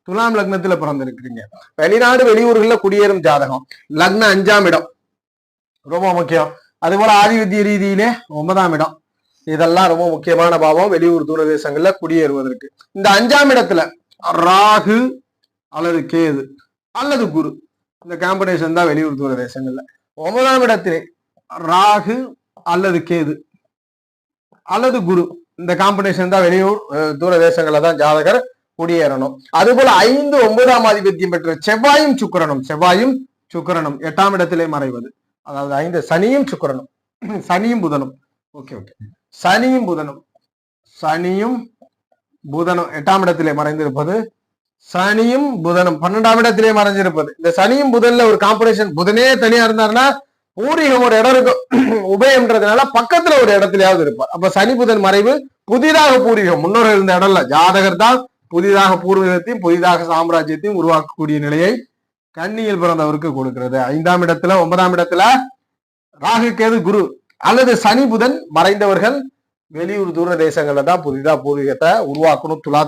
துலாம் லக்னத்துல பிறந்திருக்கிறீங்க, வெளிநாடு வெளியூர்கள்ல குடியேறும் ஜாதகம், லக்னம் 5ஆம் இடம் ரொம்ப முக்கியம். அது போல ஆதிபத்திய ரீதியிலே 9ஆம் இடம், இதெல்லாம் ரொம்ப முக்கியமான பாவம் வெளியூர் தூரதேசங்கள்ல குடியேறுவதற்கு. இந்த 5ஆம் இடத்துல ராகு அல்லது கேது அல்லது குரு, இந்த காம்பினேஷன் தான் வெளியூர் தூரதேசங்கள்ல. 9ஆம் இடத்திலே ராகு அல்லது கேது அல்லது குரு, இந்த காம்பினேஷன் தான் வெளியூர் தூரதேசங்கள்ல தான் ஜாதகர் குடியேறணும். அது போல 5, 9ஆம் ஆதிபத்தியம் பெற்ற செவ்வாயும் சுக்கிரனும் 8ஆம் இடத்திலே மறைவது, அதாவது 5 சனியும் சுக்கிரனும் சனியும் புதனும் சனியும் புதனும் 8ஆம் இடத்திலே மறைந்திருப்பது, சனியும் புதனும் 12ஆம் இடத்திலே மறைஞ்சிருப்பது. இந்த சனியும் புதன்ல ஒரு காம்பினேஷன், புதனே தனியா இருந்தாருன்னா பூர்வீகம் ஒரு இடம் இருக்கும், உபயம்ன்றதுனால பக்கத்துல ஒரு இடத்துலயாவது இருப்பார். அப்ப சனி புதன் மறைவு புதிதாக பூர்வீகம், முன்னோர்கள் இருந்த இடம்ல ஜாதகர் தான் புதிதாக பூர்வீகத்தையும் புதிதாக சாம்ராஜ்யத்தையும் உருவாக்கக்கூடிய நிலையை கன்னியில் பிறந்தவருக்கு கொடுக்கிறது. 5ஆம் இடத்துல 9ஆம் இடத்துல ராகு கேது குரு அல்லது சனி புதன் மறைந்தவர்கள் வெளியூர் தூர தேசங்கள்ல தான் புதிதா பூர்வீகத்தை உருவாக்கணும். துலா